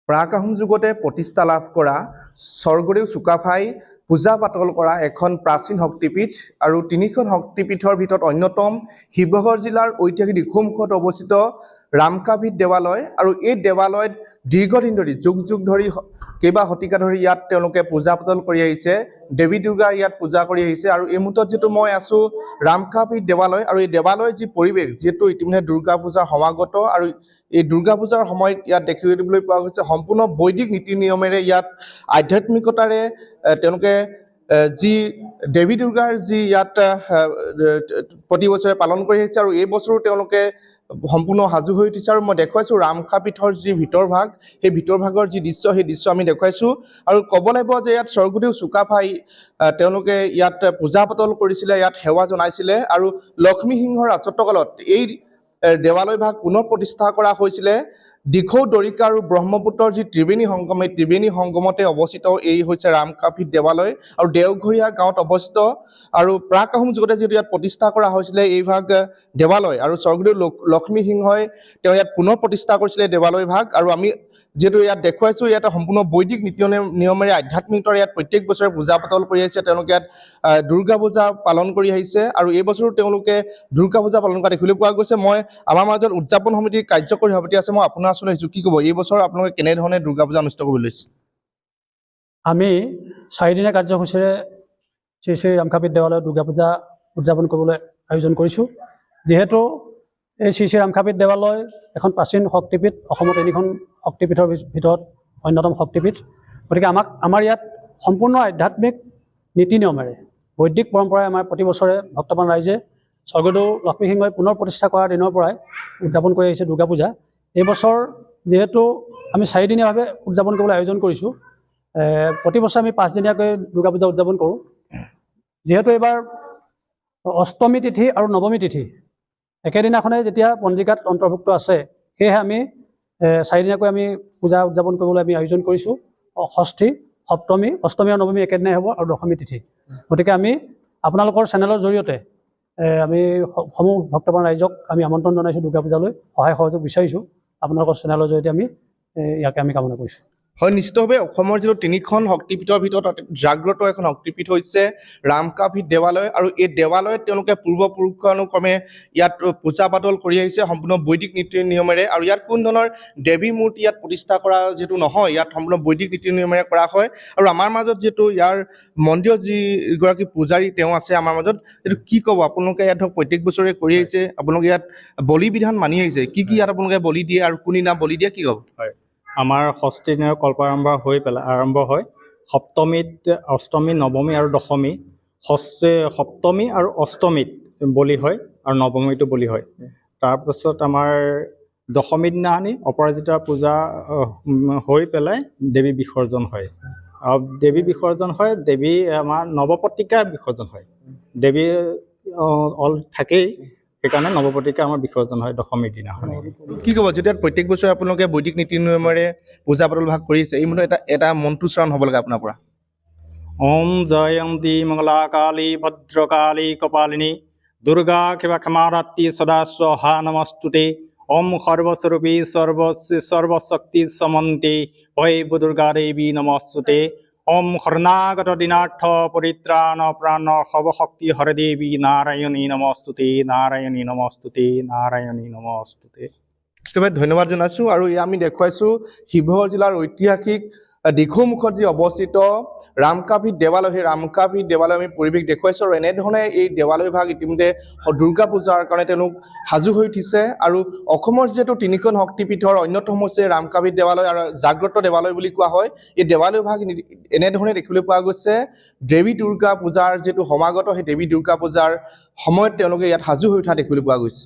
প্ৰাক আহোম যুগতে প্ৰতিষ্ঠা লাভ কৰা স্বৰ্গদেউ চুকাফাই পূজা পাতল কৰা এখন প্ৰাচীন শক্তিপীঠ আৰু তিনিখন শক্তিপীঠৰ ভিতৰত অন্যতম শিৱসাগৰ জিলাৰ ঐতিহাসিক দিখৌমুখত অৱস্থিত ৰামকাপীঠ দেৱালয় আৰু এই দেৱালয়ত দীৰ্ঘদিন ধৰি যুগ যুগ ধৰি কেইবা শতিকা ধৰি ইয়াত তেওঁলোকে পূজা পাতল কৰি আহিছে দেৱী দুৰ্গা ইয়াত পূজা কৰি আহিছে আৰু এই মুহূৰ্তত যেটো মই আছো ৰামকাপীঠ দেৱালয় আৰু এই দেৱালয়ৰ যি পৰিৱেশ যেটো ইতিমধ্যে দুৰ্গা পূজাৰ সমাগত আৰু এই দুৰ্গা পূজাৰ সময়ত ইয়াত দেখিবলৈ পোৱা গৈছে সম্পূৰ্ণ বৈদিক নীতি নিয়মেৰে ইয়াত আধ্যাত্মিকতাৰে তেওঁলোকে যি দেৱী দুৰ্গাৰ যি ইয়াত প্ৰতি বছৰে পালন কৰি আহিছে আৰু এই বছৰো তেওঁলোকে সম্পূৰ্ণ হাজু হৈ উঠিছে আৰু মই দেখুৱাইছো ৰামকাপীঠৰ যি ভিতৰ ভাগ সেই ভিতৰ ভাগৰ যি দৃশ্য সেই দৃশ্য আমি দেখুৱাইছো আৰু ক'ব লাগিব যে ইয়াত স্বৰ্গদেউ চুকাফাই তেওঁলোকে ইয়াত পূজা পাতল কৰিছিলে ইয়াত সেৱা জনাইছিলে আৰু লক্ষ্মী সিংহৰ ৰাজত্বকালত এই দেৱালয় ভাগ পুনৰ প্ৰতিষ্ঠা কৰা হৈছিলে দিখৌ দৰিকা আৰু ব্ৰহ্মপুত্ৰৰ যি ত্ৰিবেণী সংগম এই ত্ৰিবেণী সংগমতে অৱস্থিত এই হৈছে ৰামকাপীঠ দেৱালয় আৰু দেওঘৰীয়া গাঁৱত অৱস্থিত আৰু প্ৰাক আহোম যুগতে যিটো ইয়াত প্ৰতিষ্ঠা কৰা হৈছিলে এই ভাগ দেৱালয় আৰু স্বৰ্গদেউ লক্ষ্মী সিংহই তেওঁ ইয়াত পুনৰ প্ৰতিষ্ঠা কৰিছিলে দেৱালয় ভাগ আৰু আমি যেটো ইয়াত দেখুৱাইছো ইয়াত সম্পূৰ্ণ বৈদিক নীতি নিয়মেৰে আধ্যাত্মিকতাৰে ইয়াত প্ৰত্যেক বছৰে পূজা পাতল কৰি আহিছে তেওঁলোকে ইয়াত দুৰ্গা পূজা পালন কৰি আহিছে আৰু এই বছৰো তেওঁলোকে দুৰ্গা পূজা পালন কৰা দেখিবলৈ পোৱা গৈছে মই আমাৰ মাজত উদযাপন সমিতিৰ কাৰ্যকৰী সভাপতি আছে মই আপোনাৰ ওচৰলৈ আহিছো কি ক'ব এই বছৰ আপোনালোকে কেনে ধৰণে দুৰ্গা পূজা অনুষ্ঠিত কৰিবলৈ লৈছে আমি 4 দিনীয়া কাৰ্যসূচীৰে শ্ৰী শ্ৰী ৰামকাপীঠ দেৱালয়ত দুৰ্গা পূজা উদযাপন কৰিবলৈ আয়োজন কৰিছো যেহেতু এই শ্ৰী শ্ৰী ৰামকাপীঠ দেৱালয় এখন প্ৰাচীন শক্তিপীঠ অসমত তিনিখন শক্তিপীঠৰ ভিতৰত অন্যতম শক্তিপীঠ গতিকে আমাৰ ইয়াত সম্পূৰ্ণ আধ্যাত্মিক নীতি নিয়মেৰে বৈদিক পৰম্পৰাই আমাৰ প্ৰতি বছৰে ভক্তপ্ৰাণ ৰাইজে স্বৰ্গদেউ লক্ষ্মী সিংহই পুনৰ প্ৰতিষ্ঠা কৰাৰ দিনৰ পৰাই উদযাপন কৰি আহিছে দুৰ্গা পূজা এই বছৰ যেহেতু আমি 4 দিনীয়াভাৱে উদযাপন কৰিবলৈ আয়োজন কৰিছো প্ৰতি বছৰ আমি 5 দিনীয়াকৈ দুৰ্গা পূজা উদযাপন কৰোঁ যেহেতু এবাৰ অষ্টমী তিথি আৰু নৱমী তিথি একেদিনাখনে যেতিয়া পঞ্জিকাত অন্তৰ্ভুক্ত আছে সেয়েহে আমি 4 দিনীয়াকৈ আমি পূজা উদযাপন কৰিবলৈ আমি আয়োজন কৰিছো ষষ্ঠী সপ্তমী অষ্টমী আৰু নৱমী একেদিনাই হ'ব আৰু দশমী তিথি গতিকে আমি আপোনালোকৰ চেনেলৰ জৰিয়তে আমি সমূহ ভক্তপ্ৰাণ ৰাইজক আমি আমন্ত্ৰণ জনাইছো দুৰ্গা পূজালৈ সহায় সহযোগ বিচাৰিছো আপোনালোকৰ চেনেলৰ জৰিয়তে আমি ইয়াকে আমি কামনা কৰিছো হয় নিশ্চিতভাৱে অসমৰ যিটো তিনিখন শক্তিপীঠৰ ভিতৰত জাগ্ৰত এখন শক্তিপীঠ হৈছে ৰামকাপীঠ দেৱালয় আৰু এই দেৱালয়ত তেওঁলোকে পূৰ্বপুৰুষানুক্ৰমে ইয়াত পূজা পাতল কৰি আহিছে সম্পূৰ্ণ বৈদিক নীতি নিয়মেৰে আৰু ইয়াত কোনো ধৰণৰ দেৱী মূৰ্তি ইয়াত প্ৰতিষ্ঠা কৰা যেটো নহয় ইয়াত সম্পূৰ্ণ বৈদিক নীতি নিয়মেৰে কৰা হয় আৰু আমাৰ মাজত যেটো ইয়াৰ মন্দিৰৰ যিগৰাকী পূজাৰী তেওঁ আছে আমাৰ মাজত এইটো কি ক'ব আপোনালোকে ইয়াত প্ৰত্যেক বছৰে কৰি আহিছে আপোনালোকে ইয়াত বলি বিধান মানি আহিছে কি ইয়াত আপোনালোকে বলি দিয়ে আৰু কোনদিনা বলি দিয়ে কি ক'ব হয় আমাৰ ষষ্ঠী দিনৰ আৰম্ভ হয় সপ্তমীত অষ্টমী নৱমী আৰু দশমী সপ্তমী আৰু অষ্টমীত বলি হয় আৰু নৱমীটো বলি হয় তাৰপিছত আমাৰ দশমী দিনাখনি অপৰাজিতা পূজা হৈ পেলাই দেৱী বিসৰ্জন হয় আৰু দেৱী বিসৰ্জন হয় দেৱী আমাৰ নৱপত্ৰিকা বিসৰ্জন হয় দেৱী থাকেই সেইকাৰণে নৱপত্ৰিকা আমাৰ বিসৰ্জন হয় দশমীৰ দিনাখন কি ক'ব যেতিয়া প্ৰত্যেক বছৰে আপোনালোকে বৈদিক নীতি নিয়মেৰে পূজা পাতল ভাগ কৰিছে এই মুহূৰ্তত এটা মন্ত্ৰোচ্চাৰণ হ'ব লাগে আপোনাৰ পৰা ওম জয়ন্তী মংগলা কালী ভদ্ৰকালী কপালিনী দুৰ্গা ক্ষমাৰাত্ৰি সদা স্বাহা নমস্তুতে ওম সৰ্বস্বৰূপী সৰ্বশক্তি সমন্তে ভৈব দুৰ্গা দেৱী নমস্তুতে ওম শৰণাগত দিনাৰ্থ পৰিত্ৰাণ প্ৰাণ সৰ্বশক্তি হৰে দেৱী নাৰায়ণী নমস্তুতে নাৰায়ণী নমস্তুতে নাৰায়ণী নমস্তুতে ধন্যবাদ জনাইছো আৰু আমি দেখুৱাইছো শিৱসাগৰ জিলাৰ ঐতিহাসিক দিখৌমুখত যি অৱস্থিত ৰামকাপীঠ দেৱালয় সেই ৰামকাপীঠ দেৱালয় আমি পৰিৱেশ দেখুৱাইছো আৰু এনেধৰণে এই দেৱালয় ভাগ ইতিমধ্যে দুৰ্গা পূজাৰ কাৰণে তেওঁলোক সাজু হৈ উঠিছে আৰু অসমৰ যিহেতু তিনিখন শক্তিপীঠৰ অন্যতম হৈছে ৰামকাপীঠ দেৱালয় আৰু জাগ্ৰত দেৱালয় বুলি কোৱা হয় এই দেৱালয় ভাগ এনেধৰণে দেখিবলৈ পোৱা গৈছে দেৱী দুৰ্গা পূজাৰ যিটো সমাগত সেই দেৱী দুৰ্গা পূজাৰ সময়ত তেওঁলোকে ইয়াত সাজু হৈ উঠা দেখিবলৈ পোৱা গৈছে